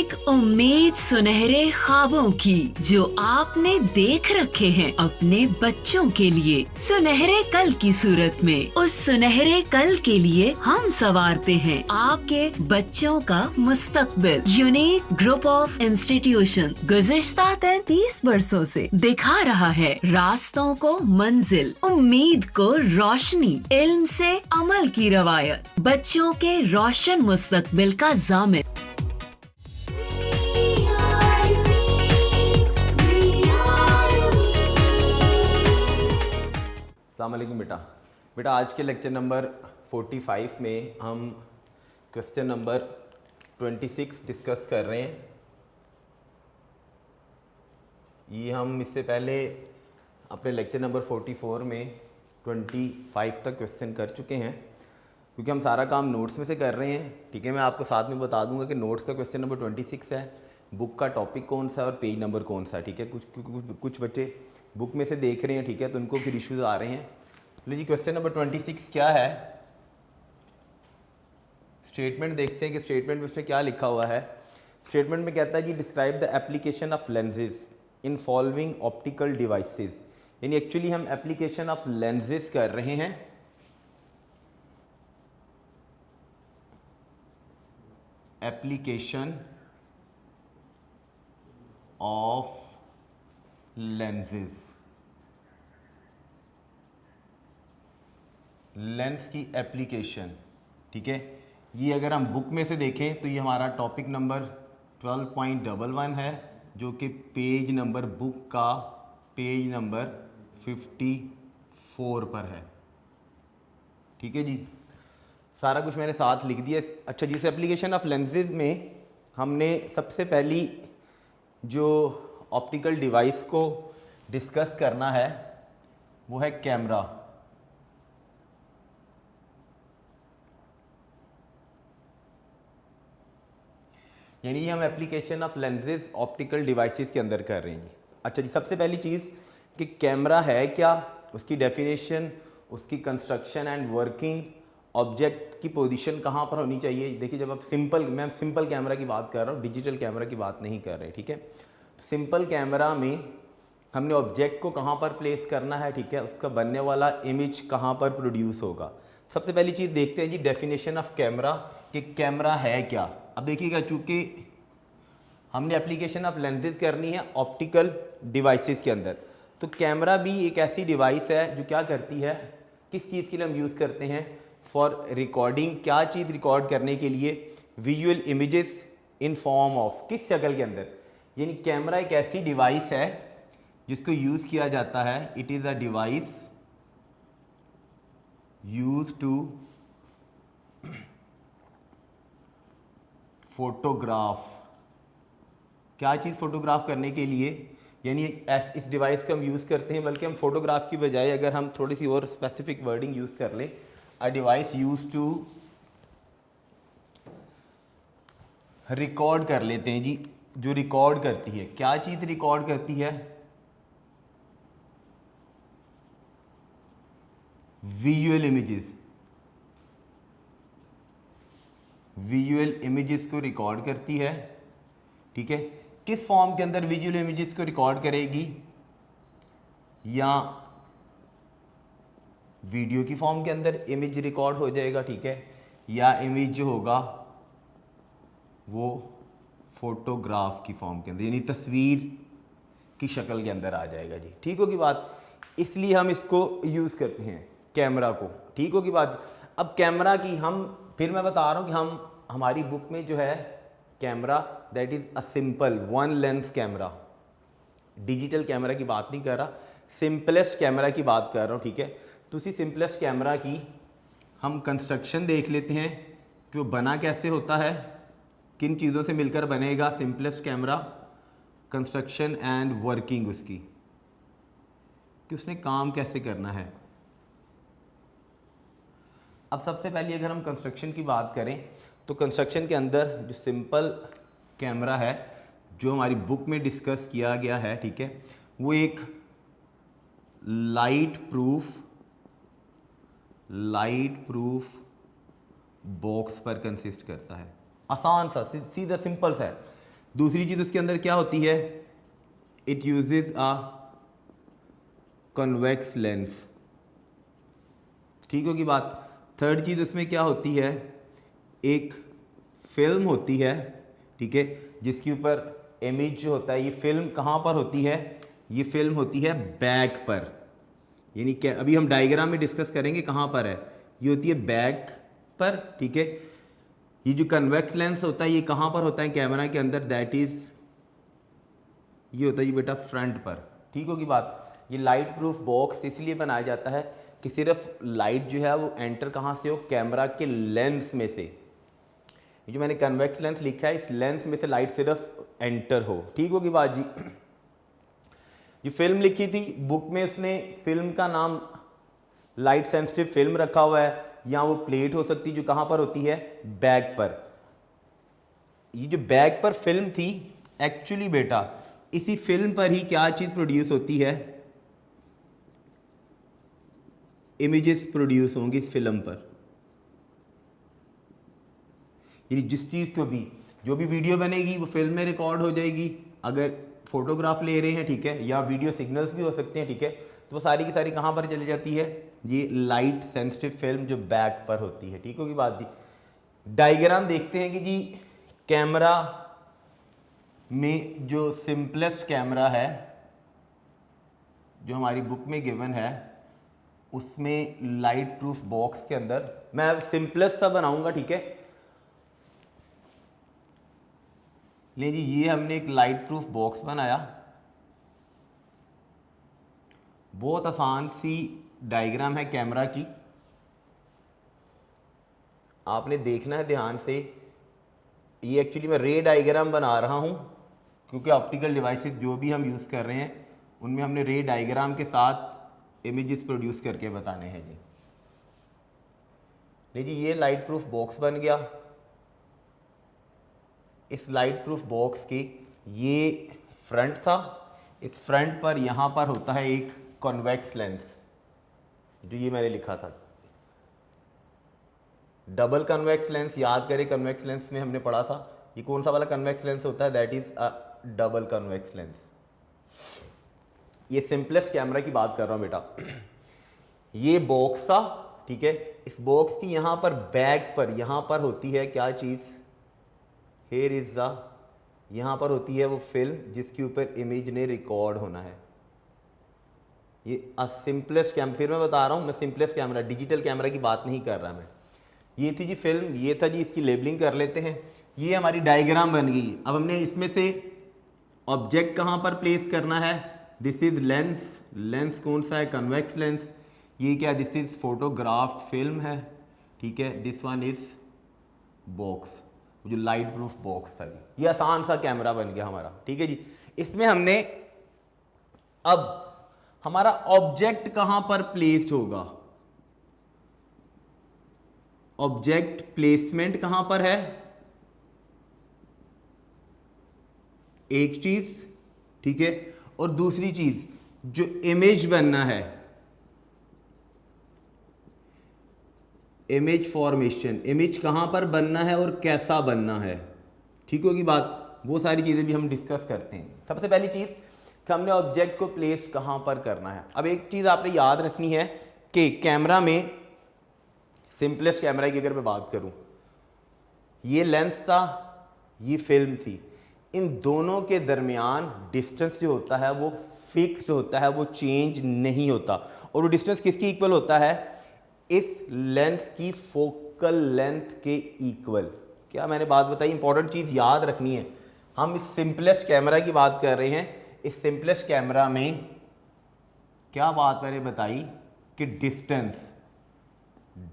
एक उम्मीद सुनहरे ख्वाबों की जो आपने देख रखे हैं अपने बच्चों के लिए, सुनहरे कल की सूरत में। उस सुनहरे कल के लिए हम संवारते हैं आपके बच्चों का मुस्तकबिल। यूनिक ग्रुप ऑफ इंस्टीट्यूशन गुज़िश्ता 33 वर्षों से दिखा रहा है रास्तों को मंजिल, उम्मीद को रोशनी, इल्म से अमल की रवायत, बच्चों के रोशन मुस्तकबिल का ज़ामिन। अस्सलाम वालेकुम बेटा आज के लेक्चर नंबर 45 में हम क्वेश्चन नंबर 26 डिस्कस कर रहे हैं। ये हम इससे पहले अपने लेक्चर नंबर 44 में 25 तक क्वेश्चन कर चुके हैं, क्योंकि हम सारा काम नोट्स में से कर रहे हैं। ठीक है, मैं आपको साथ में बता दूंगा कि नोट्स का क्वेश्चन नंबर 26 है, बुक का टॉपिक कौन सा है और पेज नंबर कौन सा है। ठीक है, कुछ बच्चे बुक में से देख रहे हैं, ठीक है, तो उनको फिर इश्यूज़ आ रहे हैं। तो जी क्वेश्चन नंबर 26 क्या है, स्टेटमेंट देखते हैं कि स्टेटमेंट में उसमें क्या लिखा हुआ है। स्टेटमेंट में कहता है जी describe the application of lenses in following optical devices. यानी एक्चुअली हम एप्लीकेशन ऑफ लेंसेज कर रहे हैं। एप्लीकेशन ऑफ लेंसेज, लेंस की एप्लीकेशन। ठीक है, ये अगर हम बुक में से देखें तो ये हमारा टॉपिक नंबर 12.11 है, जो कि पेज नंबर बुक का पेज नंबर 54 पर है। ठीक है जी, सारा कुछ मैंने साथ लिख दिया। अच्छा जी, इस एप्लीकेशन ऑफ लेंसेज में हमने सबसे पहली जो ऑप्टिकल डिवाइस को डिस्कस करना है वो है कैमरा। यानी हम application of lenses optical devices के अंदर कर रहे हैं। अच्छा जी, सबसे पहली चीज़ कि कैमरा है क्या, उसकी डेफिनेशन, उसकी कंस्ट्रक्शन एंड वर्किंग, ऑब्जेक्ट की पोजीशन कहाँ पर होनी चाहिए। देखिए, जब आप मैं सिंपल कैमरा की बात कर रहा हूँ, डिजिटल कैमरा की बात नहीं कर रहे। ठीक है, सिंपल कैमरा में हमने ऑब्जेक्ट को कहाँ पर प्लेस करना है। ठीक है, उसका बनने वाला इमेज कहाँ पर प्रोड्यूस होगा। सबसे पहली चीज़ देखते हैं जी डेफिनेशन ऑफ कैमरा, कि कैमरा है क्या। अब देखिएगा, चूँकि हमने एप्लीकेशन ऑफ लेंसेज करनी है ऑप्टिकल डिवाइसेस के अंदर, तो कैमरा भी एक ऐसी डिवाइस है जो क्या करती है, किस चीज़ के लिए हम यूज़ करते हैं, फॉर रिकॉर्डिंग। क्या चीज़ रिकॉर्ड करने के लिए, visual images in form of, किस शक्ल के अंदर। यानी कैमरा एक ऐसी डिवाइस है जिसको यूज़ किया जाता है। It is a device use to photograph. क्या चीज़ फोटोग्राफ करने के लिए, यानी इस डिवाइस को हम यूज़ करते हैं, बल्कि हम फोटोग्राफ की बजाय अगर हम थोड़ी सी और स्पेसिफिक वर्डिंग यूज़ कर लें, a device use to record कर लेते हैं जी। जो रिकॉर्ड करती है, क्या चीज़ रिकॉर्ड करती है, विजुअल इमेजेस। विजुअल इमेजेस को रिकॉर्ड करती है। ठीक है, किस फॉर्म के अंदर विजुअल इमेजेस को रिकॉर्ड करेगी, या वीडियो की फॉर्म के अंदर इमेज रिकॉर्ड हो जाएगा। ठीक है, या इमेज जो होगा वो फोटोग्राफ की फॉर्म के अंदर, यानी तस्वीर की शक्ल के अंदर आ जाएगा जी। ठीक होगी बात, इसलिए हम इसको यूज़ करते हैं कैमरा को। ठीक होगी बात। अब कैमरा की फिर मैं बता रहा हूँ कि हमारी बुक में जो है camera, that is a simple one lens camera. Digital camera की बात नहीं कर रहा, सिंपलेस्ट कैमरा की बात कर रहा हूँ। ठीक है, तो उसी सिंपलेस्ट कैमरा की हम कंस्ट्रक्शन देख लेते हैं कि वो बना कैसे होता है, किन चीज़ों से मिलकर बनेगा simplest camera, construction and working उसकी, कि उसने काम कैसे करना है। अब सबसे पहले अगर हम कंस्ट्रक्शन की बात करें, तो कंस्ट्रक्शन के अंदर जो सिंपल कैमरा है जो हमारी बुक में डिस्कस किया गया है, ठीक है, वो एक लाइट प्रूफ बॉक्स पर कंसिस्ट करता है। आसान सा, सीधा सिंपल सा है। दूसरी चीज़ उसके अंदर क्या होती है, it uses a convex lens, ठीक होगी बात। थर्ड चीज़ उसमें क्या होती है, एक फिल्म होती है, ठीक है, जिसके ऊपर इमेज जो होता है, ये फिल्म कहाँ पर होती है, ये फिल्म होती है बैक पर, यानी क्या अभी हम डायग्राम में डिस्कस करेंगे कहाँ पर है, ये होती है बैक पर, ठीक है। ये जो कन्वेक्स लेंस होता है ये कहाँ पर होता है कैमरा के अंदर, दैट इज़ ये होता है ये बेटा फ्रंट पर, ठीक होगी बात। ये लाइट प्रूफ बॉक्स इसलिए बनाया जाता है कि सिर्फ लाइट जो है वो एंटर कहाँ से हो, कैमरा के लेंस में से। ये जो मैंने कन्वेक्स लेंस लिखा है, इस लेंस में से लाइट सिर्फ एंटर हो, ठीक होगी बात जी। ये फिल्म लिखी थी बुक में, उसने फिल्म का नाम लाइट सेंसिटिव फिल्म रखा हुआ है, या वो प्लेट हो सकती है जो कहाँ पर होती है, बैक पर। ये जो बैक पर फिल्म थी, एक्चुअली बेटा इसी फिल्म पर ही क्या चीज़ प्रोड्यूस होती है, इमेजेस प्रोड्यूस होंगी इस फिल्म पर। यानी जिस चीज़ को भी, जो भी वीडियो बनेगी वो फिल्म में रिकॉर्ड हो जाएगी, अगर फोटोग्राफ ले रहे हैं, ठीक है, या वीडियो सिग्नल्स भी हो सकते हैं, ठीक है, तो वो सारी की सारी कहाँ पर चली जाती है, ये लाइट सेंसिटिव फिल्म जो बैक पर होती है, ठीक होगी बात जी। डायग्राम देखते हैं कि जी कैमरा में जो सिंपलेस्ट कैमरा है जो हमारी बुक में गिवन है, उसमें लाइट प्रूफ बॉक्स के अंदर मैं सिंपलेस्ट सा बनाऊंगा, ठीक है। ले जी ये हमने एक लाइट प्रूफ बॉक्स बनाया, बहुत आसान सी डायग्राम है कैमरा की, आपने देखना है ध्यान से। ये एक्चुअली मैं रे डायग्राम बना रहा हूँ क्योंकि ऑप्टिकल डिवाइसेस जो भी हम यूज़ कर रहे हैं उनमें हमने रे डायग्राम के साथ इमेजेस प्रोड्यूस करके बताने हैं जी। लीजिए ये लाइट प्रूफ बॉक्स बन गया। इस लाइट प्रूफ बॉक्स की ये फ्रंट था, इस फ्रंट पर यहाँ पर होता है एक कॉन्वेक्स लेंस, जो ये मैंने लिखा था डबल कन्वेक्स लेंस। याद करें कन्वेक्स लेंस में हमने पढ़ा था ये कौन सा वाला कन्वेक्स लेंस होता है, that is a double convex lens. ये सिंपलेस्ट कैमरा की बात कर रहा हूं बेटा। ये बॉक्स था, ठीक है, इस बॉक्स की यहां पर बैक पर यहां पर होती है क्या चीज, हेयर इज द, यहां पर होती है वो फिल्म जिसके ऊपर इमेज ने रिकॉर्ड होना है। ये सिंपलेस्ट कैमरा, फिर मैं बता रहा हूं मैं सिंपलेस्ट कैमरा, डिजिटल कैमरा की बात नहीं कर रहा मैं। ये थी जी फिल्म, ये था जी, इसकी लेबलिंग कर लेते हैं। ये हमारी डायग्राम बन गई। अब हमने इसमें से ऑब्जेक्ट कहाँ पर प्लेस करना है, दिस इज लेंस, लेंस कौन सा है, कन्वेक्स लेंस। ये क्या, दिस इज फोटोग्राफ्ड फिल्म है, ठीक है, दिस वन इज बॉक्स, जो लाइट प्रूफ बॉक्स था। ये आसान सा कैमरा बन गया हमारा, ठीक है जी। इसमें हमने अब हमारा ऑब्जेक्ट कहां पर प्लेस्ड होगा, ऑब्जेक्ट प्लेसमेंट कहां पर है, एक चीज, ठीक है, और दूसरी चीज जो इमेज बनना है, इमेज फॉर्मेशन, इमेज कहां पर बनना है और कैसा बनना है, ठीक होगी बात। वो सारी चीजें भी हम डिस्कस करते हैं। सबसे पहली चीज कि हमने ऑब्जेक्ट को प्लेस कहां पर करना है। अब एक चीज आपने याद रखनी है कि कैमरा में, सिंपलेस्ट कैमरा की अगर मैं बात करूं, ये लेंस था, ये फिल्म थी, इन दोनों के दरमियान डिस्टेंस जो होता है वो फिक्स होता है, वो चेंज नहीं होता। और वो डिस्टेंस किसकी इक्वल होता है, इस लेंस की फोकल लेंथ के इक्वल। क्या मैंने बात बताई, इंपॉर्टेंट चीज़ याद रखनी है। हम इस सिंपलेस्ट कैमरा की बात कर रहे हैं। इस सिंपलेस्ट कैमरा में क्या बात मैंने बताई कि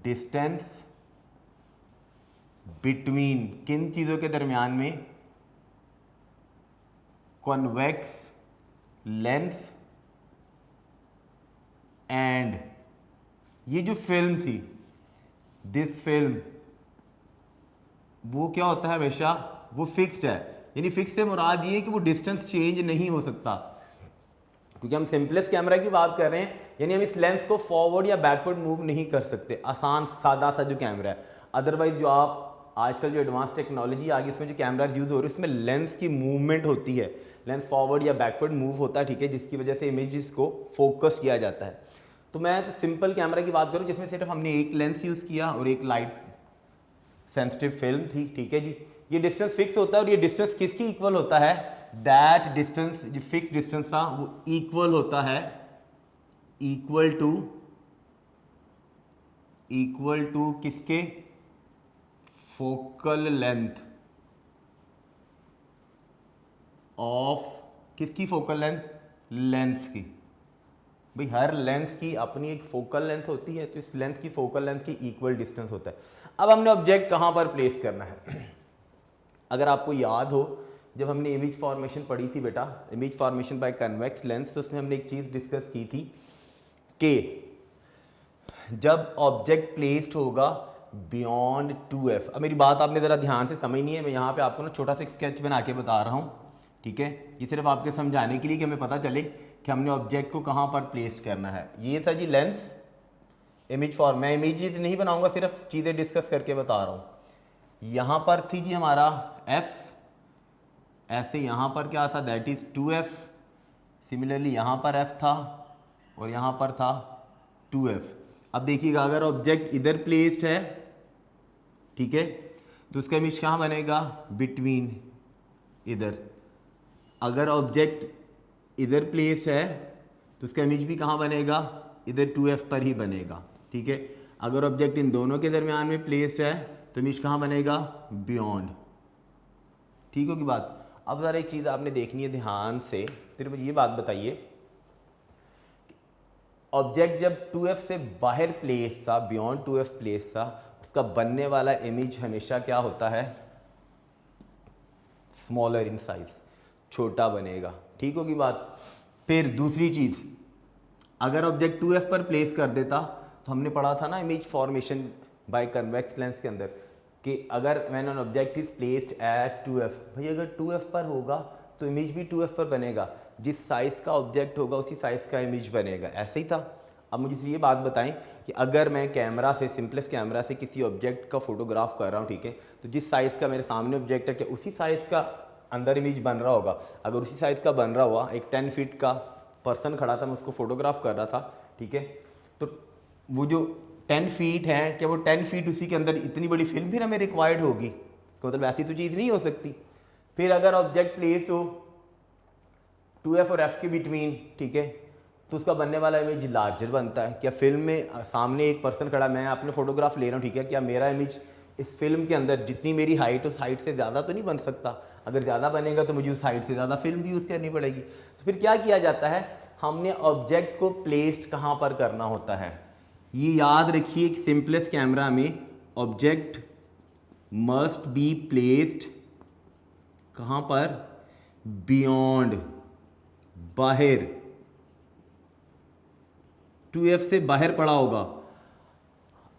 डिस्टेंस बिटवीन किन चीज़ों के दरमियान में, कॉन्वेक्स लेंस एंड ये जो फिल्म थी, दिस फिल्म, वो क्या होता है हमेशा, वो फिक्स्ड है। यानी फिक्स से मुराद ये है कि वो डिस्टेंस चेंज नहीं हो सकता, क्योंकि हम सिंपलेस्ट कैमरा की बात कर रहे हैं। यानी हम इस लेंस को फॉरवर्ड या बैकवर्ड मूव नहीं कर सकते। आसान सादा सा जो कैमरा है। अदरवाइज जो आजकल जो एडवांस टेक्नोलॉजी आ गई उसमें जो कैमराज यूज़ हो रहे हैं उसमें लेंस की मूवमेंट होती है, लेंस फॉरवर्ड या बैकवर्ड मूव होता है, ठीक है, जिसकी वजह से इमेजेस को फोकस किया जाता है। तो मैं तो सिंपल कैमरा की बात करूँ जिसमें सिर्फ हमने एक लेंस यूज़ किया और एक लाइट सेंसिटिव फिल्म थी, ठीक है जी। ये डिस्टेंस फिक्स होता है और ये डिस्टेंस किसकी इक्वल होता है, दैट डिस्टेंस जो फिक्स डिस्टेंस था वो इक्वल होता है इक्वल टू किसके, फोकल लेंथ ऑफ, किसकी फोकल लेंथ, लेंस की। भाई हर लेंस की अपनी एक फोकल लेंथ होती है, तो इस लेंस की फोकल लेंथ की इक्वल डिस्टेंस होता है। अब हमने ऑब्जेक्ट कहाँ पर प्लेस करना है अगर आपको याद हो जब हमने इमेज फॉर्मेशन पढ़ी थी बेटा, image formation by convex lens, तो उसमें हमने एक चीज़ डिस्कस की थी कि जब ऑब्जेक्ट प्लेस्ड होगा बियॉन्ड 2f। अब मेरी बात आपने ज़रा ध्यान से समझनी है, मैं यहाँ पे आपको ना छोटा सा स्केच बना के बता रहा हूँ, ठीक है, ये सिर्फ आपके समझाने के लिए कि हमें पता चले कि हमने ऑब्जेक्ट को कहाँ पर प्लेस करना है। ये था जी लेंस इमेज फॉर्म, मैं इमेजेस नहीं बनाऊंगा, सिर्फ चीज़ें डिस्कस करके बता रहा हूँ। यहाँ पर थी जी हमारा f, ऐसे यहाँ पर क्या था, दैट इज़ 2f। सिमिलरली यहाँ पर f था और यहाँ पर था 2f। अब देखिएगा अगर ऑब्जेक्ट इधर प्लेस्ड है, ठीक है, तो उसका इमेज कहाँ बनेगा, बिटवीन इधर। अगर ऑब्जेक्ट इधर प्लेस्ड है तो उसका इमेज भी कहाँ बनेगा, इधर 2f पर ही बनेगा, ठीक है। अगर ऑब्जेक्ट इन दोनों के दरमियान में प्लेस्ड है तो इमेज कहाँ बनेगा, बियॉन्ड, ठीक होगी बात। अब ज़रा एक चीज़ आपने देखनी है ध्यान से, फिर मुझे ये बात बताइए, ऑब्जेक्ट जब 2f से बाहर प्लेस था, बियॉन्ड 2f प्लेस था, उसका बनने वाला इमेज हमेशा क्या होता है, स्मॉलर इन साइज, छोटा बनेगा, ठीक होगी बात। फिर दूसरी चीज़, अगर ऑब्जेक्ट 2f पर प्लेस कर देता, तो हमने पढ़ा था ना image formation by convex lens के अंदर कि अगर when an object is placed at 2f, भाई अगर 2f पर होगा तो इमेज भी 2f पर बनेगा, जिस साइज़ का ऑब्जेक्ट होगा उसी साइज़ का इमेज बनेगा, ऐसे ही था। अब मुझे ये बात बताएं कि अगर मैं कैमरा से, सिंपलेस्ट कैमरा से किसी ऑब्जेक्ट का फोटोग्राफ कर रहा हूँ, ठीक है, तो जिस साइज़ का मेरे सामने ऑब्जेक्ट है क्या उसी साइज़ का अंदर इमेज बन रहा होगा। अगर उसी साइज़ का बन रहा हुआ, एक 10 फीट का पर्सन खड़ा था, मैं उसको फोटोग्राफ कर रहा था, ठीक है, तो वो जो 10 फीट है, क्या वो 10 फीट उसी के अंदर इतनी बड़ी फिल्म फिर हमें रिक्वायर्ड होगी, तो मतलब ऐसी तो चीज़ नहीं हो सकती। फिर अगर ऑब्जेक्ट प्लेस्ड हो 2f और f के बिटवीन, ठीक है, तो उसका बनने वाला इमेज लार्जर बनता है। क्या फिल्म में सामने एक पर्सन खड़ा, मैं अपने फोटोग्राफ ले रहा हूँ, ठीक है, क्या मेरा इमेज इस फिल्म के अंदर जितनी मेरी हाइट उस हाइट से ज़्यादा तो नहीं बन सकता, अगर ज़्यादा बनेगा तो मुझे उस हाइट से ज़्यादा फिल्म भी यूज़ करनी पड़ेगी। तो फिर क्या किया जाता है, हमने ऑब्जेक्ट को प्लेस्ड कहाँ पर करना होता है, ये याद रखिए, एक सिंपलेस्ट कैमरा में ऑब्जेक्ट मस्ट बी प्लेस्ड कहाँ पर, बियॉन्ड, बाहर, 2f से बाहर पड़ा होगा।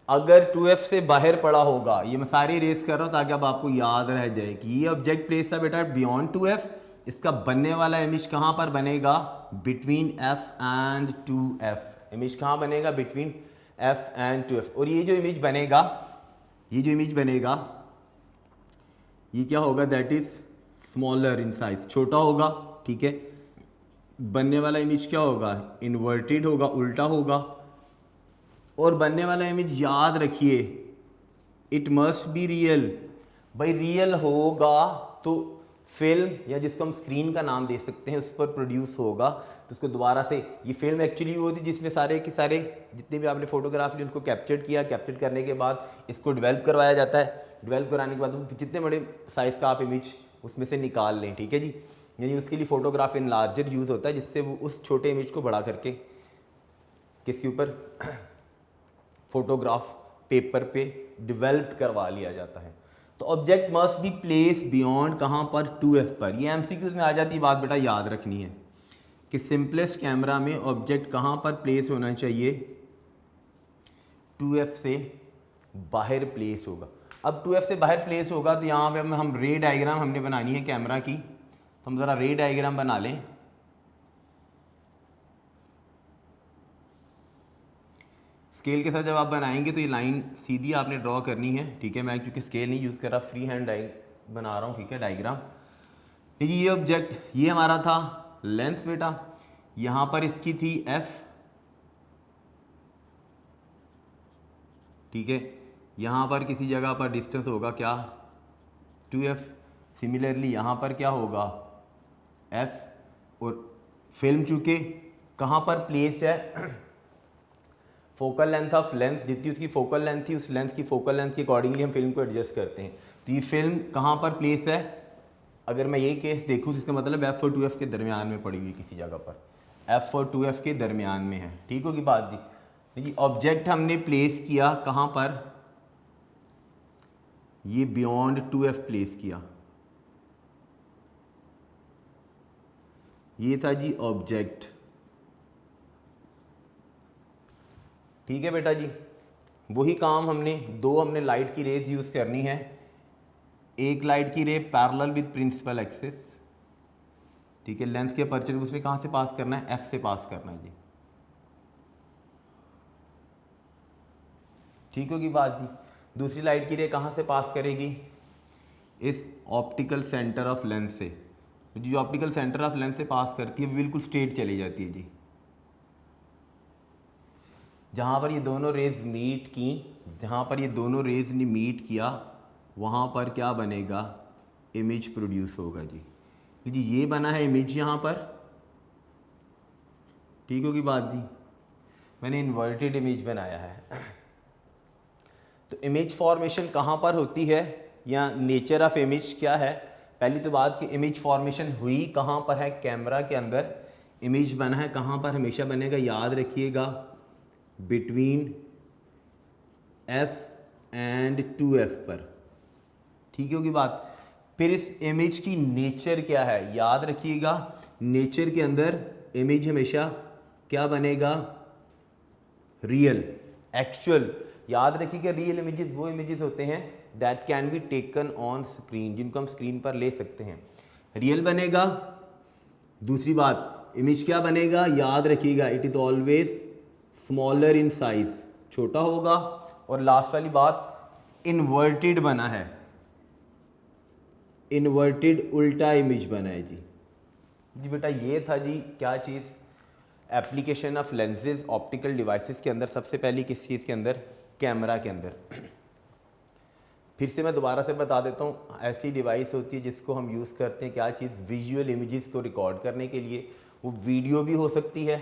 अगर 2f से बाहर पड़ा होगा, ये मैं सारी रेस कर रहा हूँ ताकि अब आपको याद रह जाए कि ये ऑब्जेक्ट प्लेस था बेटा बियॉन्ड 2f, इसका बनने वाला इमेज कहाँ पर बनेगा, between f and 2f, image कहाँ बनेगा, बिटवीन f एंड 2f। और ये जो इमेज बनेगा, ये जो इमेज बनेगा ये क्या होगा, that is smaller in size, छोटा होगा, ठीक है। बनने वाला इमेज क्या होगा, इन्वर्टेड होगा, उल्टा होगा। और बनने वाला इमेज याद रखिए, इट मस्ट बी रियल। भाई रियल होगा तो फिल्म या जिसको हम स्क्रीन का नाम दे सकते हैं उस पर प्रोड्यूस होगा, तो उसको दोबारा से, ये फिल्म एक्चुअली वो थी जिसने सारे के सारे जितने भी आपने फोटोग्राफ लिए उनको कैप्चर किया, कैप्चर करने के बाद इसको डेवलप करवाया जाता है, डेवलप कराने के बाद जितने बड़े साइज़ का आप इमेज उसमें से निकाल लें, ठीक है जी, यानी उसके लिए फ़ोटोग्राफ इन लार्जर यूज़ होता है, जिससे वो उस छोटे इमेज को बड़ा करके किसके ऊपर फोटोग्राफ पेपर पे डेवलप करवा लिया जाता है। तो object must be place beyond कहाँ पर, 2f पर। ये एमसीक्यूज में आ जाती है बात बेटा, याद रखनी है कि सिंपलेस्ट कैमरा में ऑब्जेक्ट कहाँ पर प्लेस होना चाहिए, 2f से बाहर प्लेस होगा। अब 2f से बाहर प्लेस होगा तो यहाँ पे हम रे डायग्राम हमने बनानी है कैमरा की, तो हम ज़रा रे डायग्राम बना लें। स्केल के साथ जब आप बनाएंगे तो ये लाइन सीधी आपने ड्रॉ करनी है, ठीक है। मैं क्योंकि स्केल नहीं यूज़ कर रहा, फ्री हैंड बना रहा हूँ, ठीक है, डायग्राम। ये ऑब्जेक्ट ये हमारा था लेंथ बेटा, यहाँ पर इसकी थी एफ, ठीक है। यहाँ पर किसी जगह पर डिस्टेंस होगा क्या 2f। सिमिलरली यहाँ पर क्या होगा f, और फिल्म चूँकि कहाँ पर प्लेस्ड है, फोकल लेंथ ऑफ लेंस, जितनी उसकी फोकल लेंथ थी उस लेंथ की फोकल लेंथ के अकॉर्डिंगली हम फिल्म को एडजस्ट करते हैं। तो ये फिल्म कहाँ पर प्लेस है, अगर मैं ये केस देखूँ तो इसका मतलब f और 2f के दरमियान में पड़ी हुई किसी जगह पर, f और 2f के दरमियान में है, ठीक होगी बात जी। ये ऑब्जेक्ट हमने प्लेस किया कहाँ पर, ये बियॉन्ड 2f प्लेस किया, ये था जी ऑब्जेक्ट, ठीक है बेटा जी। वही काम हमने लाइट की रेज यूज़ करनी है। एक लाइट की ray parallel with principal axis, ठीक है, लेंस के अपर्चर को उसमें कहाँ से पास करना है, एफ से पास करना है जी, ठीक होगी बात जी। दूसरी लाइट की रे कहाँ से पास करेगी, इस ऑप्टिकल सेंटर ऑफ लेंस से, जो ऑप्टिकल सेंटर ऑफ लेंस से पास करती है वो बिल्कुल स्ट्रेट चली जाती है जी। जहाँ पर ये दोनों रेज मीट की, जहाँ पर ये दोनों रेज ने मीट किया वहाँ पर क्या बनेगा, इमेज प्रोड्यूस होगा जी। ये बना है इमेज यहाँ पर, ठीक होगी बात जी। मैंने इन्वर्टेड इमेज बनाया है। तो इमेज फॉर्मेशन कहाँ पर होती है, या नेचर ऑफ इमेज क्या है। पहली तो बात कि इमेज फॉर्मेशन हुई कहाँ पर है, कैमरा के अंदर। इमेज बना है कहाँ पर, हमेशा बनेगा, याद रखिएगा, बिटवीन f एंड 2f पर, ठीक होगी बात। फिर इस इमेज की नेचर क्या है, याद रखिएगा, नेचर के अंदर इमेज हमेशा क्या बनेगा, रियल, एक्चुअल। याद रखिएगा रियल इमेजेस वो इमेजेस होते हैं that can be taken on screen, जिनको हम स्क्रीन पर ले सकते हैं, रियल बनेगा। दूसरी बात, इमेज क्या बनेगा, याद रखिएगा, it is always smaller in size, छोटा होगा। और लास्ट वाली बात, इन्वर्टेड बना है, इन्वर्टेड उल्टा इमेज बना है जी। जी बेटा ये था जी क्या चीज़, application of lenses optical devices के अंदर। सबसे पहली किस चीज़ के अंदर, कैमरा के अंदर। फिर से मैं दोबारा से बता देता हूँ, ऐसी डिवाइस होती है जिसको हम यूज़ करते हैं क्या चीज़, विजुअल इमेजेस को रिकॉर्ड करने के लिए। वो वीडियो भी हो सकती है,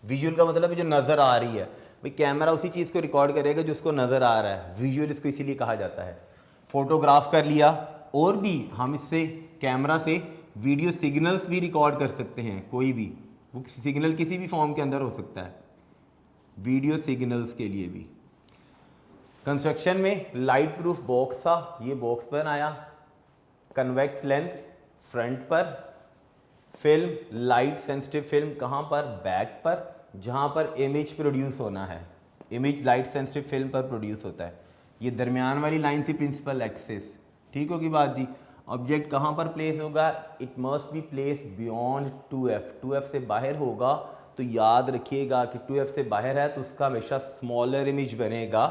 विजुअल का मतलब है जो नज़र आ रही है, भाई कैमरा उसी चीज़ को रिकॉर्ड करेगा जो उसको नज़र आ रहा है, विजुअल इसको इसीलिए कहा जाता है। फोटोग्राफ कर लिया, और भी हम इससे कैमरा से वीडियो सिग्नल्स भी रिकॉर्ड कर सकते हैं, कोई भी, वो सिग्नल किसी भी फॉर्म के अंदर हो सकता है, वीडियो सिग्नल्स के लिए भी। कंस्ट्रक्शन में लाइट प्रूफ बॉक्स था, ये बॉक्स बनाया, कन्वेक्स लेंस फ्रंट पर, फिल्म लाइट सेंसिटिव फिल्म कहाँ पर, बैक पर, जहाँ पर इमेज प्रोड्यूस होना है, इमेज लाइट सेंसिटिव फिल्म पर प्रोड्यूस होता है। ये दरमियान वाली लाइन थी प्रिंसिपल एक्सिस, ठीक होगी बात जी। ऑब्जेक्ट कहाँ पर प्लेस होगा, it must be place beyond 2f, 2f से बाहर होगा तो याद रखिएगा कि 2f से बाहर है तो उसका हमेशा स्मॉलर इमेज बनेगा,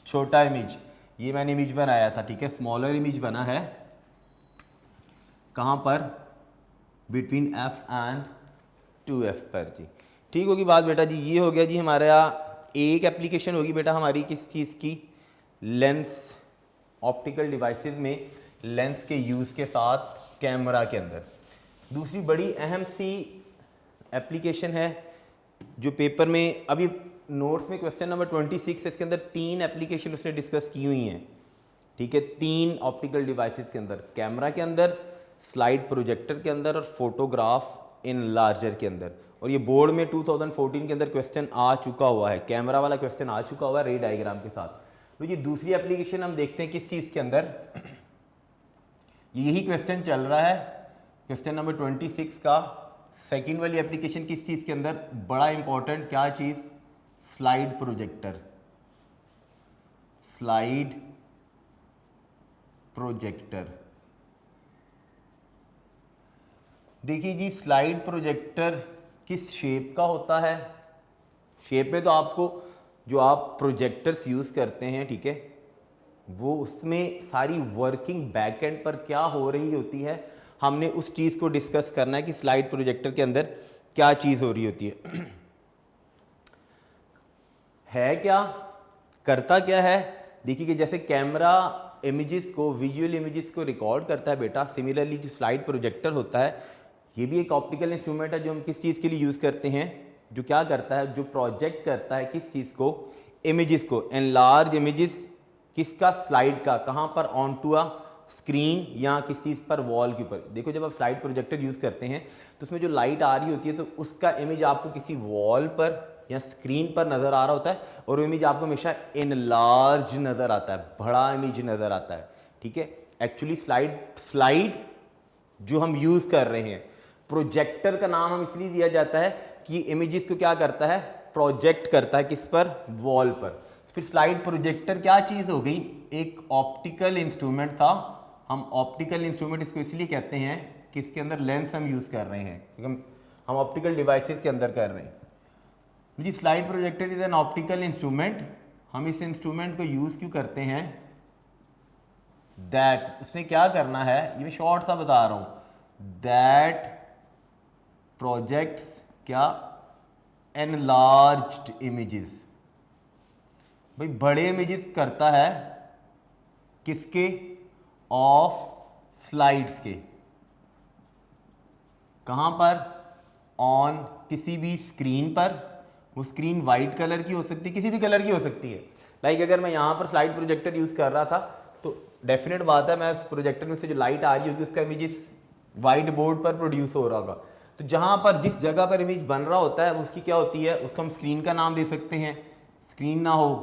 छोटा इमेज। ये मैंने इमेज बनाया था, ठीक है, स्मॉलर इमेज बना है कहाँ पर, बिटवीन f एंड 2f पर जी, ठीक होगी बात बेटा जी। ये हो गया जी हमारा एक एप्लीकेशन होगी बेटा हमारी किस चीज़ की, लेंस ऑप्टिकल डिवाइसेस में लेंस के यूज़ के साथ कैमरा के अंदर। दूसरी बड़ी अहम सी एप्लीकेशन है जो पेपर में अभी नोट्स में क्वेश्चन नंबर 26 है, इसके अंदर 3 एप्लीकेशन उसने डिस्कस की हुई हैं, ठीक है, 3 ऑप्टिकल डिवाइसेस के अंदर, कैमरा के अंदर, स्लाइड प्रोजेक्टर के अंदर, और फोटोग्राफ इन लार्जर के अंदर। और ये बोर्ड में 2014 के अंदर क्वेश्चन आ चुका हुआ है, कैमरा वाला क्वेश्चन आ चुका हुआ है रे डायग्राम के साथ। तो ये दूसरी एप्लीकेशन हम देखते हैं किस चीज़ के अंदर, यही क्वेश्चन चल रहा है, क्वेश्चन नंबर 26 का सेकंड वाली एप्लीकेशन किस चीज़ के अंदर, बड़ा इंपॉर्टेंट क्या चीज़, स्लाइड प्रोजेक्टर, स्लाइड प्रोजेक्टर। देखिए जी स्लाइड प्रोजेक्टर किस शेप का होता है, शेप में तो आपको जो आप प्रोजेक्टर्स यूज़ करते हैं, ठीक है, वो उसमें सारी वर्किंग बैकएंड पर क्या हो रही होती है, हमने उस चीज़ को डिस्कस करना है कि स्लाइड प्रोजेक्टर के अंदर क्या चीज़ हो रही होती है क्या, करता क्या है। देखिए कि जैसे कैमरा इमेजेस को, विजुअल इमेजेस को रिकॉर्ड करता है बेटा, सिमिलरली जो स्लाइड प्रोजेक्टर होता है ये भी एक ऑप्टिकल इंस्ट्रूमेंट है जो हम किस चीज़ के लिए यूज़ करते हैं, जो क्या करता है, जो प्रोजेक्ट करता है किस चीज़ को, इमेजेस को, एनलार्ज इमेजेस किसका, स्लाइड का, कहाँ पर, ऑन टू अ स्क्रीन या किस चीज़ पर, वॉल के ऊपर। देखो जब आप स्लाइड प्रोजेक्टर यूज़ करते हैं तो उसमें जो लाइट आ रही होती है तो उसका इमेज आपको किसी वॉल पर या स्क्रीन पर नज़र आ रहा होता है और वो इमेज आपको हमेशा एनलार्ज नज़र आता है, बड़ा इमेज नज़र आता है, ठीक है। एक्चुअली स्लाइड जो हम यूज़ कर रहे हैं, प्रोजेक्टर का नाम हम इसलिए दिया जाता है कि इमेजेस को क्या करता है, प्रोजेक्ट करता है किस पर, वॉल पर। फिर स्लाइड प्रोजेक्टर क्या चीज़ हो गई, एक ऑप्टिकल इंस्ट्रूमेंट था। हम ऑप्टिकल इंस्ट्रूमेंट इसको इसलिए कहते हैं कि इसके अंदर लेंस हम यूज़ कर रहे हैं, क्योंकि हम ऑप्टिकल डिवाइसेस के अंदर कर रहे हैं। जी slide projector is an optical instrument. हम इस इंस्ट्रूमेंट को यूज़ क्यों करते हैं, दैट उसने क्या करना है, ये मैं शॉर्ट सा बता रहा हूँ, दैट प्रोजेक्ट्स क्या, एनलार्ज्ड इमेजेस। भाई बड़े इमेजेस करता है किसके, ऑफ स्लाइड्स के, कहाँ पर, ऑन किसी भी स्क्रीन पर। वो स्क्रीन वाइट कलर की हो सकती है, किसी भी कलर की हो सकती है। लाइक अगर मैं यहाँ पर स्लाइड प्रोजेक्टर यूज़ कर रहा था तो डेफिनेट बात है मैं उस प्रोजेक्टर में से जो लाइट आ रही होगी उसका इमेज वाइट बोर्ड पर प्रोड्यूस हो रहा होगा। तो जहाँ पर जिस जगह पर इमेज बन रहा होता है उसकी क्या होती है, उसको हम स्क्रीन का नाम दे सकते हैं। स्क्रीन ना हो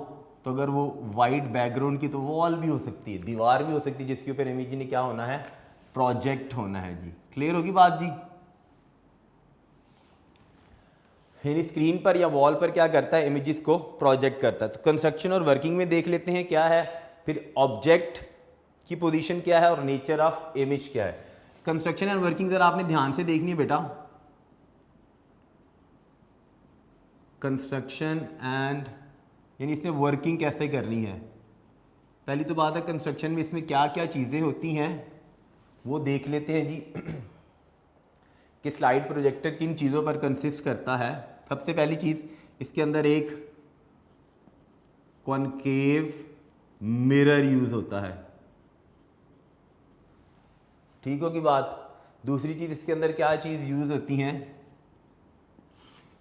तो अगर वो वाइट बैकग्राउंड की तो वॉल भी हो सकती है, दीवार भी हो सकती है, जिसके ऊपर इमेज ने क्या होना है, प्रोजेक्ट होना है। जी क्लियर होगी बात जी। यानी स्क्रीन पर या वॉल पर क्या करता है, इमेजेस को प्रोजेक्ट करता है। तो कंस्ट्रक्शन और वर्किंग में देख लेते हैं क्या है, फिर ऑब्जेक्ट की पोजीशन क्या है और नेचर ऑफ इमेज क्या है। कंस्ट्रक्शन एंड वर्किंग जरा आपने ध्यान से देखनी है बेटा। कंस्ट्रक्शन एंड यानी इसमें वर्किंग कैसे करनी है। पहली तो बात है कंस्ट्रक्शन में इसमें क्या क्या चीज़ें होती हैं वो देख लेते हैं जी कि स्लाइड प्रोजेक्टर किन चीज़ों पर कंसिस्ट करता है। सबसे पहली चीज़ इसके अंदर एक कॉनकेव मिरर यूज़ होता है, ठीक होगी बात। दूसरी चीज़ इसके अंदर क्या चीज़ यूज़ होती हैं,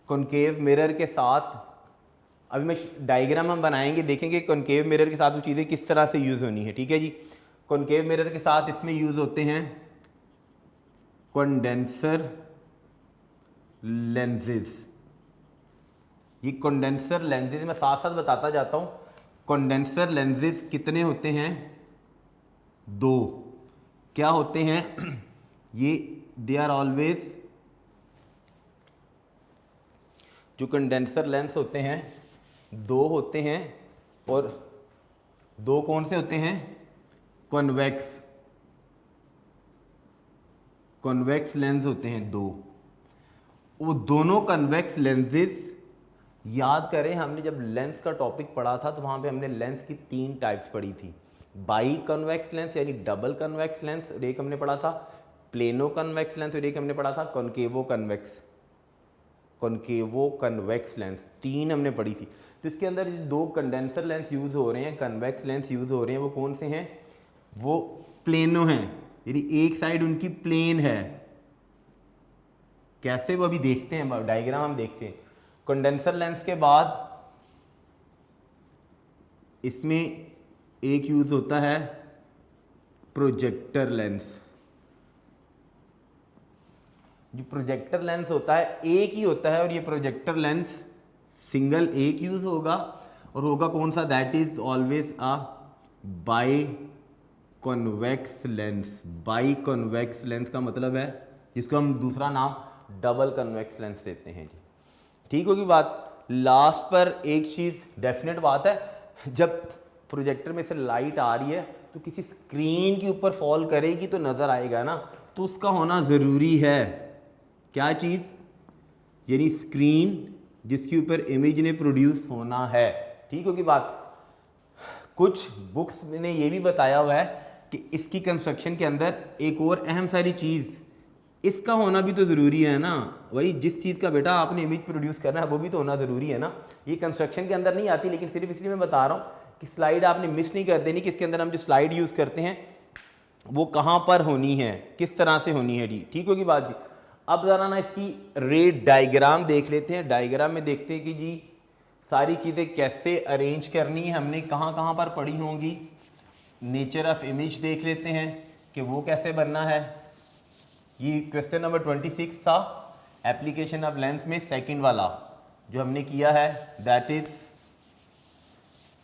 कॉनकेव मिरर के साथ, अभी मैं डायग्राम हम बनाएंगे, देखेंगे कॉनकेव मिरर के साथ वो चीज़ें किस तरह से यूज़ होनी है, ठीक है जी। कॉनकेव मिरर के साथ इसमें यूज़ होते हैं कंडेंसर लेंसेज। ये कंडेंसर लेंसेज मैं साथ साथ बताता जाता हूँ। कंडेंसर लेंसेज कितने होते हैं, दो। क्या होते हैं ये, दे आर ऑलवेज, जो कंडेंसर लेंस होते हैं दो होते हैं, और दो कौन से होते हैं, कॉन्वेक्स, कॉन्वेक्स लेंस होते हैं दो। वो दोनों कन्वेक्स लेंसेज, याद करें हमने जब लेंस का टॉपिक पढ़ा था तो वहाँ पे हमने लेंस की तीन टाइप्स पढ़ी थी, बाई कन्वेक्स लेंस यानी डबल कन्वेक्स लेंस, और एक हमने पढ़ा था प्लेनो कन्वेक्स लेंस, और एक हमने पढ़ा था कॉनकेवो कन्वेक्स लेंस। तीन हमने पढ़ी थी। तो इसके अंदर दो कंडेंसर लेंस यूज़ हो रहे हैं, कन्वेक्स लेंस यूज़ हो रहे हैं, वो कौन से हैं, वो प्लेनो हैं, यानी एक साइड उनकी प्लेन है। कैसे, वो अभी देखते हैं, डायग्राम हम देखते हैं। कंडेंसर लेंस के बाद इसमें एक यूज़ होता है प्रोजेक्टर लेंस। जो प्रोजेक्टर लेंस होता है एक ही होता है, और ये प्रोजेक्टर लेंस सिंगल एक यूज़ होगा, और होगा कौन सा, that is always a by convex lens. By convex lens का मतलब है जिसको हम दूसरा नाम डबल कन्वेक्स लेंस देते हैं जी, ठीक होगी बात। लास्ट पर एक चीज़ डेफिनेट बात है, जब प्रोजेक्टर में से लाइट आ रही है तो किसी स्क्रीन के ऊपर फॉल करेगी तो नज़र आएगा ना, तो उसका होना ज़रूरी है क्या चीज़, यानी स्क्रीन जिसके ऊपर इमेज ने प्रोड्यूस होना है, ठीक होगी बात। कुछ बुक्स ने ये भी बताया हुआ है कि इसकी कंस्ट्रक्शन के अंदर एक और अहम सारी चीज़, इसका होना भी तो ज़रूरी है ना। वही जिस चीज़ का बेटा आपने इमेज प्रोड्यूस करना है वो भी तो होना ज़रूरी है ना। ये कंस्ट्रक्शन के अंदर नहीं आती, लेकिन सिर्फ इसलिए मैं बता रहा हूँ कि स्लाइड आपने मिस नहीं कर देनी कि इसके अंदर हम जो स्लाइड यूज़ करते हैं वो कहाँ पर होनी है, किस तरह से होनी है जी। ठीक होगी बात जी। अब ज़रा ना इसकी रे डायग्राम देख लेते हैं। डायग्राम में देखते हैं कि जी सारी चीज़ें कैसे अरेंज करनी है, हमने कहाँ पर पढ़ी होंगी। नेचर ऑफ इमेज देख लेते हैं कि वो कैसे बनना है। ये क्वेश्चन नंबर 26 था एप्लीकेशन ऑफ लेंस में, सेकंड वाला जो हमने किया है, that is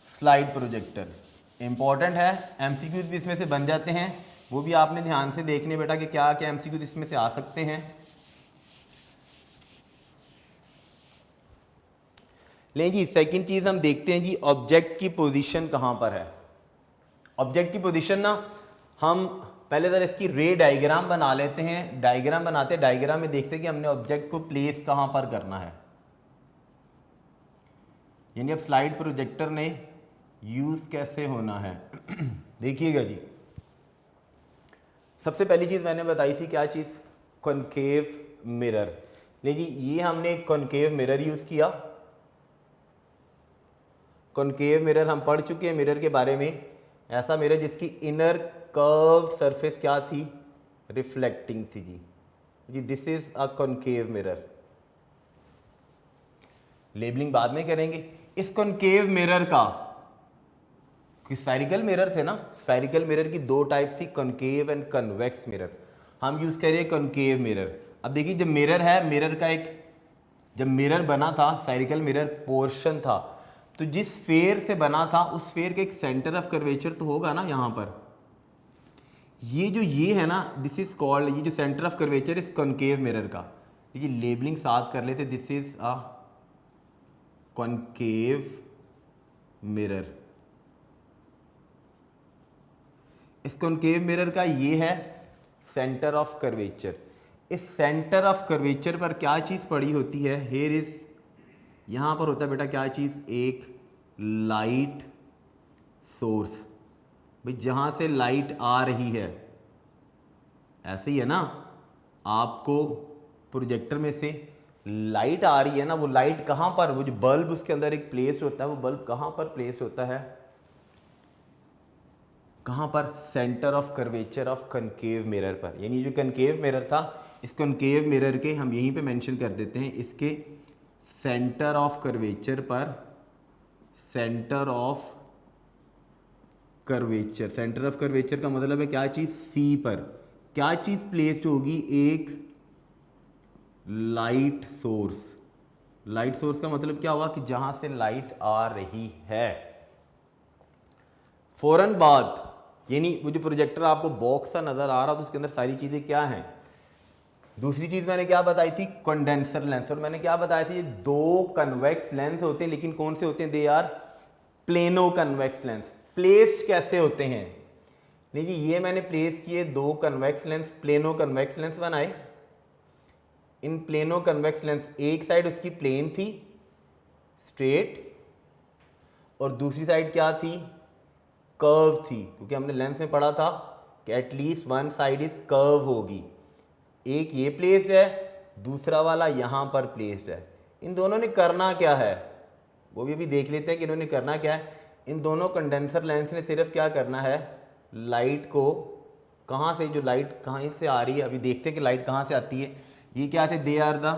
slide projector. Important है, एमसीक्यूज भी इसमें से बन जाते हैं, वो भी आपने ध्यान से देखने बेटा कि क्या क्या एमसीक्यूज इसमें से आ सकते हैं। लेकिन जी सेकंड चीज़ हम देखते हैं जी, ऑब्जेक्ट की पोजीशन कहाँ पर है। ऑब्जेक्ट की पोजीशन ना हम पहले ज़रा इसकी रे डायग्राम बना लेते हैं। डायग्राम बनाते हैं, डायग्राम में देखते हैं कि हमने ऑब्जेक्ट को प्लेस कहाँ पर करना है। यानी अब स्लाइड प्रोजेक्टर ने यूज़ कैसे होना है देखिएगा जी। सबसे पहली चीज़ मैंने बताई थी, क्या चीज़, कॉनकेव मिरर। ले जी ये हमने कॉनकेव मिरर यूज़ किया। कॉनकेव मिरर हम पढ़ चुके हैं मिरर के बारे में। ऐसा मिरर जिसकी इनर कर्व्ड सरफेस क्या थी, रिफ्लेक्टिंग थी जी। This is a concave mirror. Labelling बाद में करेंगे। इस कॉनकेव मिरर का, स्फेरिकल मिरर थे ना, स्फेरिकल मिरर की दो टाइप थी, कॉनकेव एंड कन्वेक्स मिरर। हम यूज करें कॉनकेव मिरर। अब देखिए जब मिरर है, मिरर का एक, जब मिरर बना था, स्फेरिकल मिरर पोर्शन था, तो जिस स्फेयर से बना था उस स्फेयर के एक सेंटर ऑफ कर्वेचर तो होगा ना यहाँ पर। ये है ना, दिस इज कॉल्ड, ये जो सेंटर ऑफ कर्वेचर इस कॉनकेव मिरर का, ये लेबलिंग साथ कर लेते, this is a concave mirror. इस कॉनकेव मिरर का ये है सेंटर ऑफ कर्वेचर। इस सेंटर ऑफ कर्वेचर पर क्या चीज़ पड़ी होती है, हेयर इज, यहाँ पर होता है बेटा क्या चीज़, एक लाइट सोर्स। भाई जहाँ से लाइट आ रही है, ऐसे ही है ना, आपको प्रोजेक्टर में से लाइट आ रही है ना, वो लाइट कहाँ पर, वो जो बल्ब उसके अंदर एक प्लेस होता है, वो बल्ब कहाँ पर प्लेस होता है, कहाँ पर, centre of curvature of concave mirror पर। यानी जो कनकेव मिरर था, इस कनकेव मिरर के हम यहीं पे मेंशन कर देते हैं, इसके सेंटर ऑफ कर्वेचर पर, centre of curvature, centre of curvature का मतलब है क्या चीज़, सी पर क्या चीज़ प्लेस्ड होगी, एक लाइट सोर्स। लाइट सोर्स का मतलब क्या हुआ कि जहां से लाइट आ रही है। फौरन बाद, यानी वो जो प्रोजेक्टर आपको बॉक्स सा नजर आ रहा तो उसके अंदर सारी चीजें क्या हैं। दूसरी चीज मैंने क्या बताई थी, कंडेंसर लेंस। और मैंने क्या बताया था, ये दो कन्वेक्स लेंस होते हैं, लेकिन कौन से होते हैं, they are plano convex lens. Placed कैसे होते हैं, नहीं जी ये मैंने प्लेस किए दो convex lens, plano convex lens बनाए। इन प्लेनो कन्वेक्स लेंस, एक साइड उसकी प्लेन थी स्ट्रेट, और दूसरी साइड क्या थी, कर्व थी, क्योंकि हमने लेंस में पढ़ा था कि at least one side is curve होगी। एक ये प्लेस्ड है, दूसरा वाला यहाँ पर प्लेस्ड है। इन दोनों ने करना क्या है, वो भी अभी देख लेते हैं कि इन्होंने करना क्या है। इन दोनों कंडेंसर लेंस ने सिर्फ क्या करना है, लाइट को कहाँ से, जो लाइट कहाँ से आ रही है, अभी देखते हैं कि लाइट कहाँ से आती है। ये क्या थे, दे आर द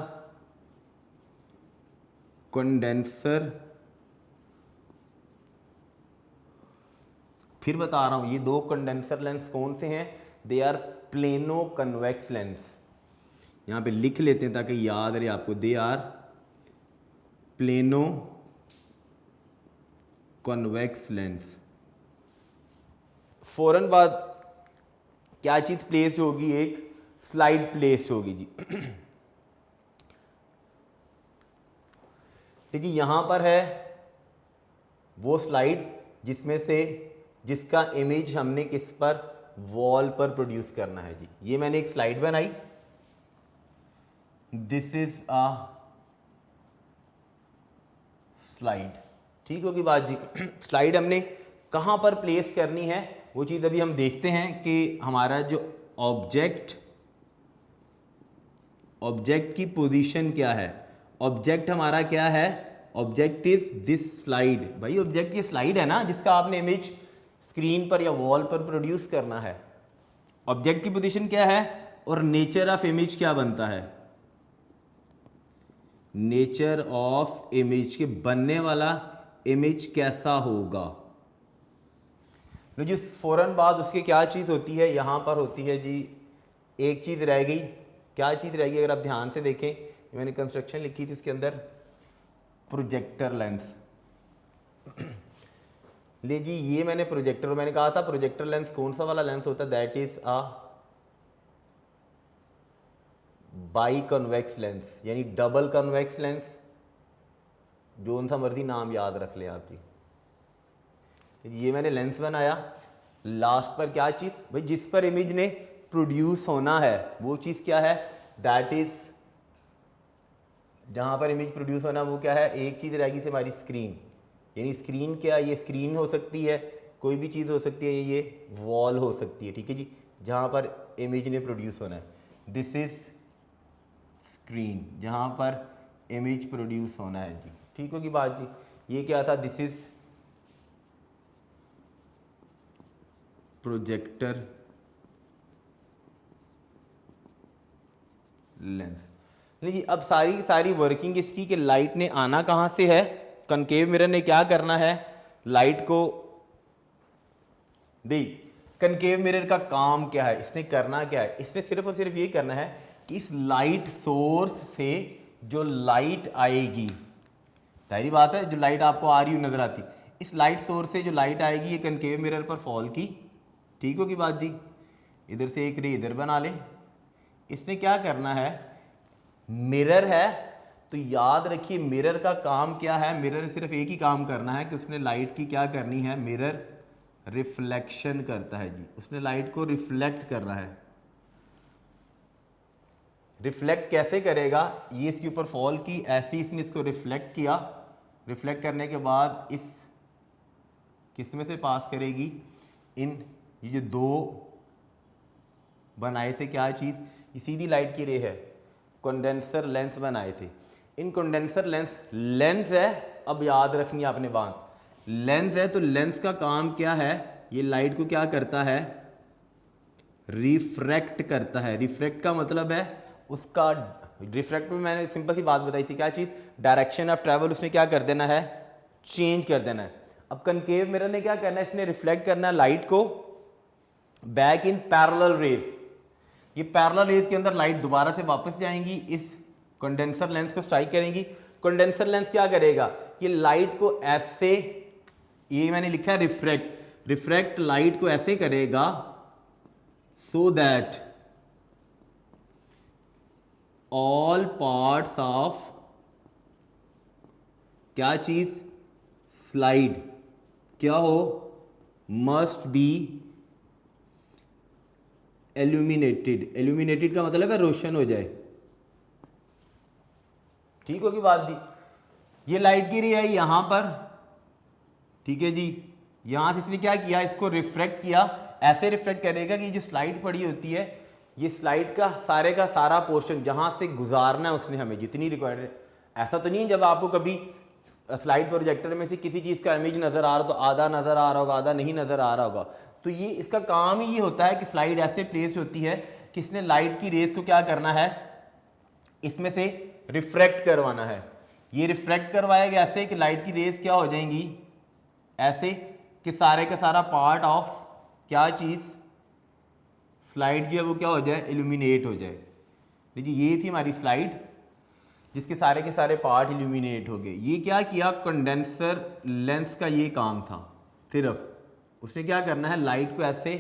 कंडेंसर, फिर बता रहा हूं ये दो कंडेंसर लेंस कौन से हैं, they are plano convex lens. यहां पे लिख लेते हैं ताकि याद रहे आपको, they are plano convex lens. फौरन बाद क्या चीज प्लेस्ड होगी, एक स्लाइड प्लेस्ड होगी जी। देखिए यहां पर है वो स्लाइड जिसमें से, जिसका इमेज हमने किस पर, वॉल पर प्रोड्यूस करना है जी। ये मैंने एक स्लाइड बनाई, दिस इज अ स्लाइड, ठीक होगी बात जी। स्लाइड हमने कहाँ पर प्लेस करनी है वो चीज़ अभी हम देखते हैं कि हमारा जो ऑब्जेक्ट की पोजीशन क्या है। ऑब्जेक्ट हमारा क्या है, ऑब्जेक्ट इज दिस स्लाइड। भाई ऑब्जेक्ट ये स्लाइड है ना जिसका आपने इमेज स्क्रीन पर या वॉल पर प्रोड्यूस करना है। ऑब्जेक्ट की पोजीशन क्या है और नेचर ऑफ इमेज क्या बनता है। नेचर ऑफ इमेज के बनने वाला इमेज कैसा होगा। जी फौरन बाद उसके क्या चीज़ होती है, यहाँ पर होती है जी एक चीज़ रह गई। क्या चीज़ रह गई अगर आप ध्यान से देखें, मैंने कंस्ट्रक्शन लिखी थी उसके अंदर, प्रोजेक्टर लेंस। ले जी ये मैंने प्रोजेक्टर, मैंने कहा था प्रोजेक्टर लेंस कौन सा वाला लेंस होता है, that is a by convex lens, यानी डबल कन्वेक्स लेंस, जो सा मर्जी नाम याद रख ले आप जी। ये मैंने लेंस बनाया, लास्ट पर क्या चीज़ भाई जिस पर इमेज ने प्रोड्यूस होना है वो चीज़ क्या है, दैट इज जहाँ पर इमेज प्रोड्यूस होना वो क्या है, एक चीज़ रहेगी से हमारी स्क्रीन। यानी स्क्रीन क्या, ये स्क्रीन हो सकती है, कोई भी चीज़ हो सकती है, ये वॉल हो सकती है, ठीक है जी, जहाँ पर इमेज ने प्रोड्यूस होना है। दिस इज स्क्रीन जहाँ पर इमेज प्रोड्यूस होना है जी, ठीक होगी बात जी। ये क्या था, दिस इज प्रोजेक्टर लेंस। नहीं जी अब सारी वर्किंग इसकी कि लाइट ने आना कहाँ से है, कनकेव मिरर ने क्या करना है, लाइट को दी। कनकेव मिरर का काम क्या है, इसने करना क्या है, इसने सिर्फ और सिर्फ ये करना है कि इस लाइट सोर्स से जो लाइट आएगी, सारी बात है जो लाइट आपको आ रही हो नजर आती, इस लाइट सोर्स से जो लाइट आएगी ये कनकेव मिरर पर फॉल की, ठीक होगी बात जी। इधर से एक रे इधर बना ले। इसने क्या करना है, मिरर है तो याद रखिए मिरर का काम क्या है, मिरर सिर्फ एक ही काम करना है कि उसने लाइट की क्या करनी है, मिरर रिफ्लेक्शन करता है जी, उसने लाइट को रिफ्लेक्ट करना है। रिफ्लेक्ट कैसे करेगा, ये इसके ऊपर फॉल की, ऐसे इसने इसको रिफ्लेक्ट किया, रिफ्लेक्ट करने के बाद इस किस में से पास करेगी, इन ये जो दो बनाए थे क्या चीज़, ये सीधी लाइट की रे है, कंडेंसर लेंस बनाए थे। इन कंडेंसर लेंस है, अब याद रखनी आपने बात, लेंस है तो लेंस का काम क्या है, ये लाइट को क्या करता है, रिफ्रैक्ट करता है। रिफ्रैक्ट का मतलब है उसका, रिफ्रैक्ट में मैंने सिंपल सी बात बताई थी, क्या चीज़, डायरेक्शन ऑफ ट्रैवल उसने क्या कर देना है, चेंज कर देना है। अब कनकेव मिरर ने क्या करना है, इसने रिफ्लेक्ट करना है लाइट को बैक इन पैरेलल रेज। ये पैरेलल रेज के अंदर लाइट दोबारा से वापस जाएंगी, इस कंडेंसर लेंस को स्ट्राइक करेंगी। कंडेंसर लेंस क्या करेगा, ये लाइट को ऐसे, ये मैंने लिखा है रिफ्रैक्ट लाइट को ऐसे करेगा so that all parts of क्या चीज, स्लाइड क्या हो, मस्ट बी एल्यूमिनेटेड। एल्यूमिनेटेड का मतलब है रोशन हो जाए, ठीक होगी बात जी। ये लाइट की रे है यहां पर, ठीक है जी, यहां से इसने क्या किया, इसको रिफ्रैक्ट किया, ऐसे रिफ्रैक्ट करेगा कि जो स्लाइड पड़ी होती है, ये स्लाइड का सारा पोर्शन जहां से गुजारना है उसने हमें जितनी रिक्वायर्ड है। ऐसा तो नहीं जब आपको कभी स्लाइड प्रोजेक्टर में से किसी चीज़ का इमेज नज़र आ रहा तो आधा नज़र आ रहा होगा, आधा नहीं नज़र आ रहा होगा, तो ये इसका काम ही ये होता है कि स्लाइड ऐसे प्लेस होती है कि इसने लाइट की रेस को क्या करना है, इसमें से रिफ्रैक्ट करवाना है। ये रिफ्रैक्ट करवाएगा ऐसे कि लाइट की रेस क्या हो जाएंगी, ऐसे कि सारे का सारा पार्ट ऑफ क्या चीज़, स्लाइड जो है वो क्या हो जाए, इल्यूमिनेट हो जाए। देखिए ये थी हमारी स्लाइड जिसके सारे के सारे पार्ट इल्यूमिनेट हो गए। ये क्या किया, कंडेंसर लेंस का ये काम था, सिर्फ उसने क्या करना है, लाइट को ऐसे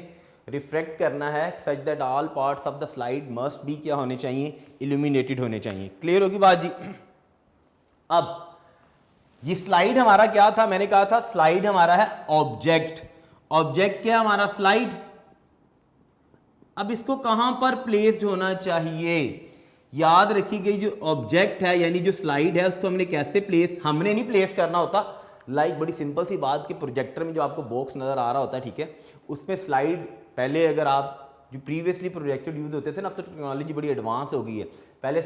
रिफ्रैक्ट करना है such that all parts of the slide must be क्या होने चाहिए, इल्यूमिनेटेड होने चाहिए। क्लियर होगी बात जी। अब ये स्लाइड हमारा क्या था, मैंने कहा था स्लाइड हमारा है ऑब्जेक्ट। ऑब्जेक्ट क्या है हमारा, स्लाइड। अब इसको कहां पर प्लेस्ड होना चाहिए, याद रखी गई जो ऑब्जेक्ट है यानी जो स्लाइड है उसको हमने कैसे प्लेस, हमने नहीं प्लेस करना होता, लाइक बड़ी सिंपल सी बात कि प्रोजेक्टर में जो आपको बॉक्स नज़र आ रहा होता है, ठीक है, उसमें स्लाइड पहले अगर आप जो प्रीवियसली प्रोजेक्टर यूज़ होते थे ना, अब तो टेक्नोलॉजी बड़ी एडवांस हो गई है। पहले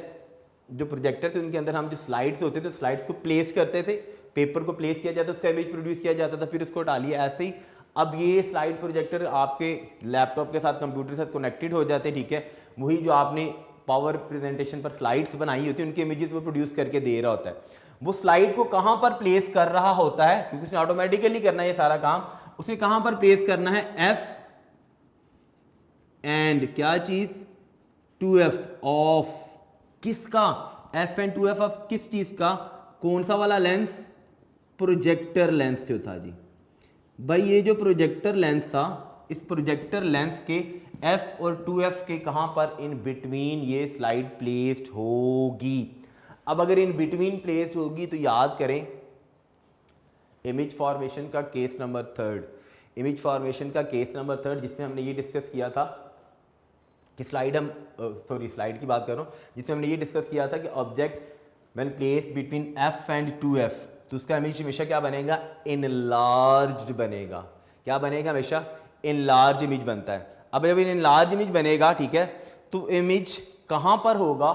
जो प्रोजेक्टर थे उनके अंदर हम जो स्लाइड्स होते थे, स्लाइड्स को प्लेस करते थे, पेपर को प्लेस किया जाता, उसका इमेज प्रोड्यूस किया जाता था, फिर उसको हटा लिया। ऐसे ही अब ये स्लाइड प्रोजेक्टर आपके लैपटॉप के साथ, कंप्यूटर के साथ कनेक्टेड हो जाते, ठीक है। वही जो आपने पावर प्रेजेंटेशन पर स्लाइड्स बनाई होती है, उनके इमेजेस वो प्रोड्यूस करके दे रहा होता है। वो स्लाइड को कहाँ पर प्लेस कर रहा होता है, क्योंकि उसने ऑटोमेटिकली करना है ये सारा काम, उसे कहाँ पर प्लेस करना है, एफ एंड क्या चीज 2F ऑफ किसका, एफ एंड 2F ऑफ किस चीज का, कौन सा वाला लेंस, प्रोजेक्टर लेंस जो था जी। भाई ये जो प्रोजेक्टर लेंस था, इस प्रोजेक्टर लेंस के F और 2F के कहां पर, इन बिटवीन ये स्लाइड प्लेस्ड होगी। अब अगर इन बिटवीन प्लेस्ड होगी तो याद करें इमेज फॉर्मेशन का केस नंबर 3, इमेज फॉर्मेशन का केस नंबर 3, जिसमें हमने ये डिस्कस किया था कि स्लाइड स्लाइड की बात कर रहा हूँ, जिसमें हमने ये डिस्कस किया था कि object when place between F and 2F, तो उसका इमेज हमेशा क्या बनेगा, इनलार्ज्ड बनेगा। क्या बनेगा, हमेशा इनलार्ज इमेज बनता है। अब जब इनलार्ज इमेज बनेगा, ठीक है, तो इमेज कहाँ पर होगा,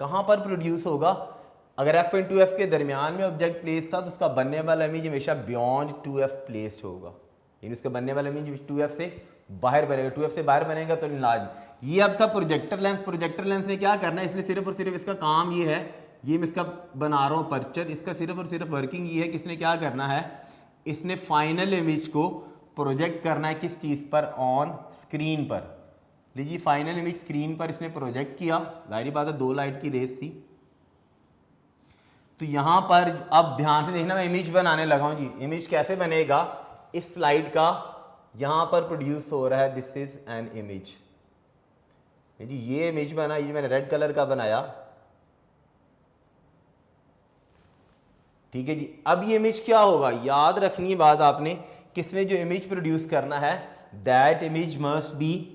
कहाँ पर प्रोड्यूस होगा, अगर F एंड 2F के दरमियान में ऑब्जेक्ट प्लेस था तो उसका बनने वाला इमेज हमेशा बियॉन्ड 2F प्लेस्ड होगा, यानी उसका बनने वाला इमेज 2F से बाहर बनेगा। 2F से बाहर बनेगा तो इनलार्ज। ये अब था प्रोजेक्टर लेंस। प्रोजेक्टर लेंस ने क्या करना है, इसने सिर्फ और सिर्फ इसका काम ये है, ये मैं इसका बना रहा हूँ पर्चर, इसका सिर्फ और सिर्फ वर्किंग ये है कि इसने क्या करना है, इसने फाइनल इमेज को प्रोजेक्ट करना है किस चीज़ पर, ऑन स्क्रीन पर। लीजिए फाइनल इमेज स्क्रीन पर इसने प्रोजेक्ट किया, जाहिर बात है 2 लाइट की रेस थी। तो यहाँ पर अब ध्यान से देखना, मैं इमेज बनाने लगा हूँ जी। इमेज कैसे बनेगा, इस स्लाइड का यहाँ पर प्रोड्यूस हो रहा है, दिस इज एन इमेज जी। ये इमेज बना, ये मैंने रेड कलर का बनाया, ठीक है जी। अब ये इमेज क्या होगा, याद रखनी है बात आपने, किसने जो इमेज प्रोड्यूस करना है, that image must be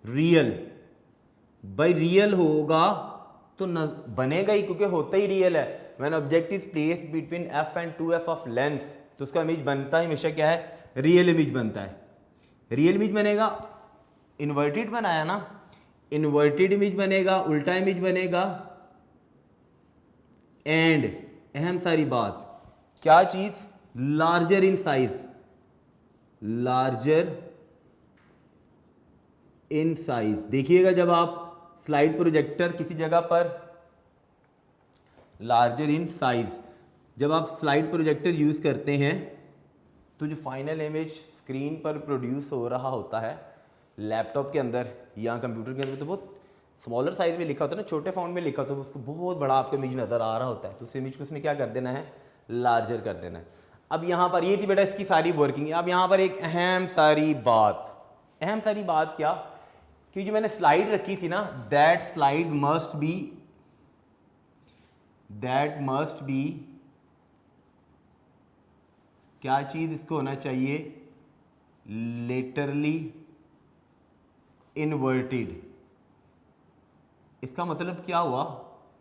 real. भाई रियल होगा तो न बनेगा ही, क्योंकि होता ही रियल है। When object is placed between F and 2F of lens, तो उसका इमेज बनता है हमेशा क्या है, रियल इमेज बनता है। रियल इमेज बनेगा, इन्वर्टेड बनाया ना, इन्वर्टेड इमेज बनेगा, उल्टा इमेज बनेगा। एंड अहम सारी बात, क्या चीज, larger in size, larger in size. देखिएगा जब आप स्लाइड प्रोजेक्टर किसी जगह पर, लार्जर इन साइज, जब आप स्लाइड प्रोजेक्टर यूज करते हैं तो जो फाइनल इमेज स्क्रीन पर प्रोड्यूस हो रहा होता है लैपटॉप के अंदर या कंप्यूटर के अंदर, तो बहुत स्मॉलर साइज में लिखा होता है ना, छोटे फॉन्ट में लिखा होता है, उसको बहुत बड़ा आपको इमेज नज़र आ रहा होता है, तो उस इमेज को उसने क्या कर देना है, लार्जर कर देना है। अब यहाँ पर ये थी बेटा इसकी सारी वर्किंग। अब यहाँ पर एक अहम सारी बात क्या, कि जो मैंने स्लाइड रखी थी ना, दैट स्लाइड मस्ट बी क्या चीज, इसको होना चाहिए लेटरली इन्वर्टेड। इसका मतलब क्या हुआ,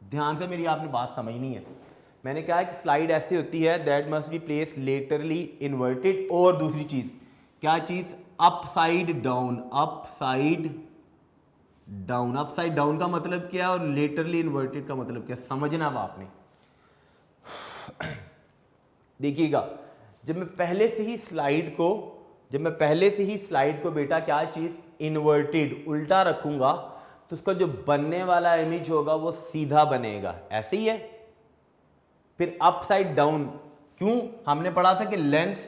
ध्यान से मेरी आपने बात समझनी है। मैंने कहा कि स्लाइड ऐसी होती है, that must be place laterally inverted. और दूसरी चीज क्या चीज, अपसाइड डाउन। अपसाइड डाउन का मतलब क्या है और लेटरली इन्वर्टेड का मतलब क्या, समझना अब आपने। देखिएगा जब मैं पहले से ही स्लाइड को बेटा क्या चीज, इन्वर्टेड, उल्टा रखूंगा, तो उसका जो बनने वाला इमेज होगा वो सीधा बनेगा, ऐसे ही है। फिर अपसाइड डाउन, क्यों, हमने पढ़ा था कि लेंस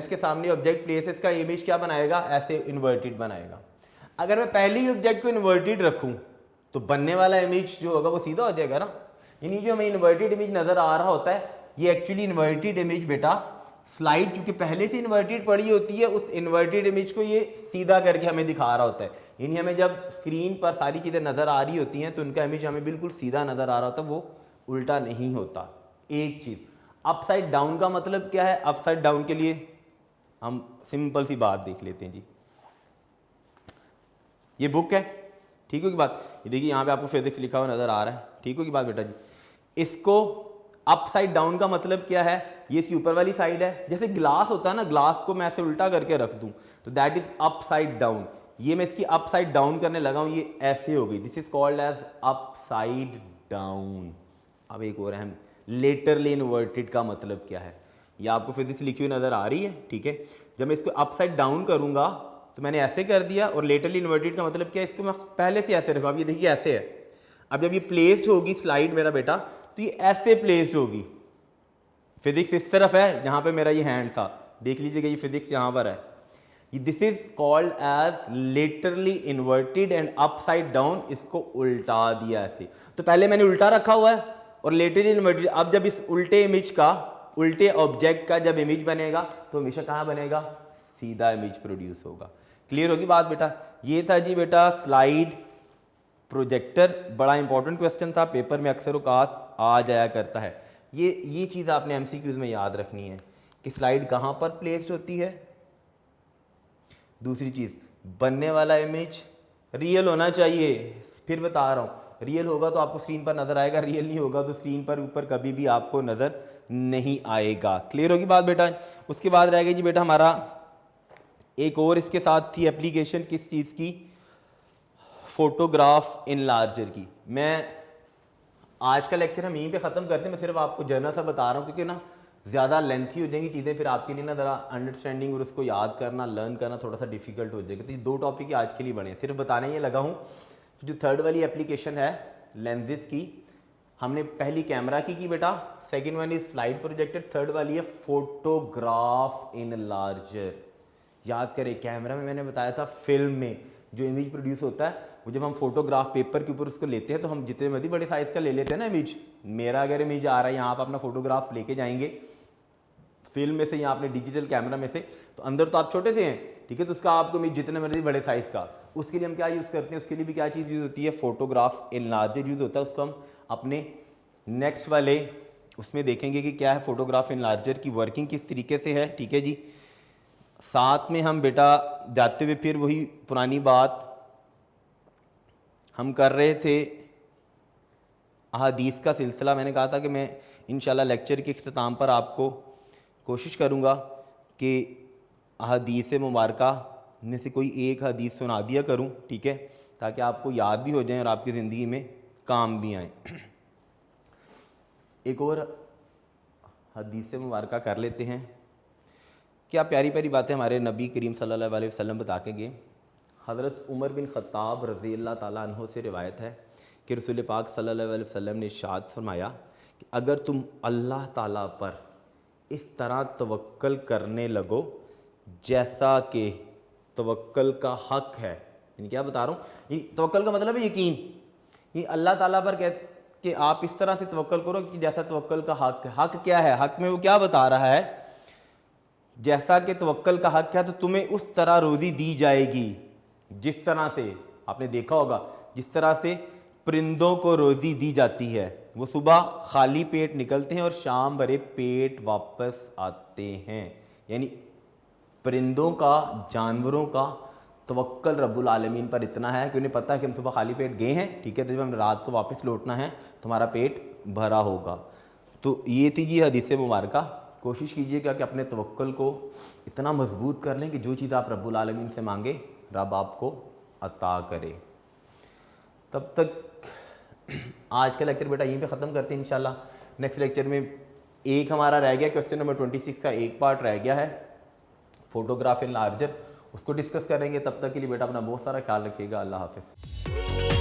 के सामने ऑब्जेक्ट प्लेसेस का इमेज क्या बनाएगा, ऐसे इन्वर्टेड बनाएगा। अगर मैं पहले ही ऑब्जेक्ट को इन्वर्टेड रखूं तो बनने वाला इमेज जो होगा वो सीधा हो जाएगा ना। यानी जो हमें इन्वर्टेड इमेज नजर आ रहा होता है, ये एक्चुअली इन्वर्टेड इमेज बेटा, स्लाइड क्योंकि पहले से इन्वर्टेड पड़ी होती है, उस इन्वर्टेड इमेज को ये सीधा करके हमें दिखा रहा होता है। यानी हमें जब स्क्रीन पर सारी चीज़ें नज़र आ रही होती हैं तो उनका इमेज हमें बिल्कुल सीधा नज़र आ रहा होता है, वो उल्टा नहीं होता। एक चीज़, अपसाइड डाउन का मतलब क्या है, अपसाइड डाउन के लिए हम सिंपल सी बात देख लेते हैं जी। ये बुक है, ठीक हो की बात, ये देखिए यहाँ पे आपको फिजिक्स लिखा हुआ नज़र आ रहा है, ठीक हो की बात बेटा जी। इसको अपसाइड डाउन का मतलब क्या है, ये इसकी ऊपर वाली साइड है। जैसे ग्लास होता है ना, ग्लास को मैं ऐसे उल्टा करके रख दूं तो दैट इज अपसाइड डाउन। ये मैं इसकी अपसाइड डाउन करने लगा हूं, ये ऐसे हो गई, this is called as upside down. अब एक और अहम, लेटरली इन्वर्टेड का मतलब क्या है, ये आपको फिजिक्स लिखी हुई नजर आ रही है, ठीक है। जब मैं इसको अपसाइड डाउन करूंगा तो मैंने ऐसे कर दिया, और लेटरली इन्वर्टेड का मतलब क्या है, इसको मैं पहले से ऐसे रखूँ। अब ये देखिए ऐसे है, अब जब ये प्लेस्ड होगी स्लाइड मेरा बेटा, तो ये ऐसे प्लेस्ड होगी। फिजिक्स इस तरफ है जहां पे मेरा ये हैंड था, देख लीजिएगा ये फिजिक्स यहां पर है। This is called as laterally inverted and upside down, इसको उल्टा दिया ऐसे। तो पहले मैंने उल्टा रखा हुआ है और लेटरली इन्वर्टेड। अब जब इस उल्टे इमेज का, उल्टे ऑब्जेक्ट का जब इमेज बनेगा तो हमेशा कहां बनेगा, सीधा इमेज प्रोड्यूस होगा। क्लियर होगी बात बेटा। ये था जी बेटा स्लाइड प्रोजेक्टर, बड़ा इंपॉर्टेंट क्वेश्चन था, पेपर में अक्सर औकात आ जाया करता है। ये चीज़ आपने एमसीक्यूज में याद रखनी है कि स्लाइड कहाँ पर प्लेस्ड होती है। दूसरी चीज़, बनने वाला इमेज रियल होना चाहिए। फिर बता रहा हूँ, रियल होगा तो आपको स्क्रीन पर नज़र आएगा, रियल नहीं होगा तो स्क्रीन पर ऊपर कभी भी आपको नज़र नहीं आएगा। क्लियर होगी बात बेटा। उसके बाद रह गई जी बेटा हमारा एक और इसके साथ थी एप्लीकेशन, किस चीज़ की, फोटोग्राफ इनलार्जर की। मैं आज का लेक्चर हम यहीं पे ख़त्म करते हैं, मैं सिर्फ आपको जर्नल सा बता रहा हूँ क्योंकि ना ज़्यादा लेंथी हो जाएंगी चीज़ें, फिर आपके लिए ना ज़रा अंडरस्टैंडिंग और उसको याद करना, लर्न करना थोड़ा सा डिफिकल्ट हो जाएगा। तो ये 2 टॉपिक ही आज के लिए बने हैं, सिर्फ बताने ये लगा हूँ। जो थर्ड वाली एप्लीकेशन है लेंसेज की, हमने पहली कैमरा की बेटा, second one is slide projector, third वाली है फोटोग्राफ इनलार्जर। याद करें, कैमरा में मैंने बताया था फिल्म में जो इमेज प्रोड्यूस होता है, वो जब हम फोटोग्राफ पेपर के ऊपर उसको लेते हैं तो हम जितने मर्जी बड़े साइज़ का ले लेते हैं ना इमेज। मेरा अगर इमेज आ रहा है, यहाँ आप अपना फोटोग्राफ लेके जाएंगे फिल्म में से या अपने डिजिटल कैमरा में से, तो अंदर तो आप छोटे से हैं, ठीक है, तो उसका आपको इमेज जितने मर्जी बड़े साइज़ का, उसके लिए हम क्या यूज़ करते हैं, उसके लिए भी क्या चीज़ यूज़ होती है, फोटोग्राफ इनलार्जर यूज़ होता है। उसको हम अपने नेक्स्ट वाले उसमें देखेंगे कि क्या है फोटोग्राफ इनलार्जर की वर्किंग किस तरीके से है, ठीक है जी। साथ में हम बेटा जाते हुए फिर वही पुरानी बात हम कर रहे थे, अहादीस का सिलसिला। मैंने कहा था कि मैं इंशाल्लाह लेक्चर के इख्तिताम पर आपको कोशिश करूँगा कि अहादीस मुबारका में से कोई एक हदीस सुना दिया करूँ, ठीक है, ताकि आपको याद भी हो जाए और आपकी ज़िंदगी में काम भी आए। एक और हदीस मुबारका कर लेते हैं। क्या प्यारी प्यारी बातें हमारे नबी करीम सल्लल्लाहु अलैहि वसल्लम बता के गए। हज़रत उमर बिन ख़त्ताब रज़ी अल्लाह ताला अन्हो से रिवायत है कि रसूल पाक सल्लल्लाहु अलैहि वसल्लम ने इरशाद फरमाया कि अगर तुम अल्लाह ताला पर इस तरह तवक्कल करने लगो जैसा कि तवक्कल का हक है, यानी क्या बता रहा हूँ, ये तवक्कल का मतलब है यकीन, ये अल्लाह ताला पर कह कि आप इस तरह से तवक्कल करो कि जैसा तवक्कल का हक है। हक क्या है, हक में वो क्या बता रहा है, जैसा कि तवक्कल का हक है तो तुम्हें उस तरह रोज़ी दी जाएगी जिस तरह से आपने देखा होगा, जिस तरह से परिंदों को रोज़ी दी जाती है। वो सुबह खाली पेट निकलते हैं और शाम भरे पेट वापस आते हैं। यानी परिंदों का, जानवरों का तवक्कल रब्बुल आलमीन पर इतना है कि उन्हें पता है कि हम सुबह खाली पेट गए हैं, ठीक है, तो जब हम रात को वापस लौटना है तो हमारा पेट भरा होगा। तो ये थी जी हदीस मुबारका। कोशिश कीजिएगा कि अपने तवक्कुल को इतना मजबूत कर लें कि जो चीज़ आप रब्बुल आलमीन से मांगे रब आपको अता करे। तब तक आज का लेक्चर बेटा यहीं पे ख़त्म करते हैं इंशाल्लाह। नेक्स्ट लेक्चर में एक हमारा रह गया, क्वेश्चन नंबर 26 का एक पार्ट रह गया है, फोटोग्राफ इनलार्जर, उसको डिस्कस करेंगे। तब तक के लिए बेटा अपना बहुत सारा ख्याल रखिएगा। अल्लाह हाफिज़।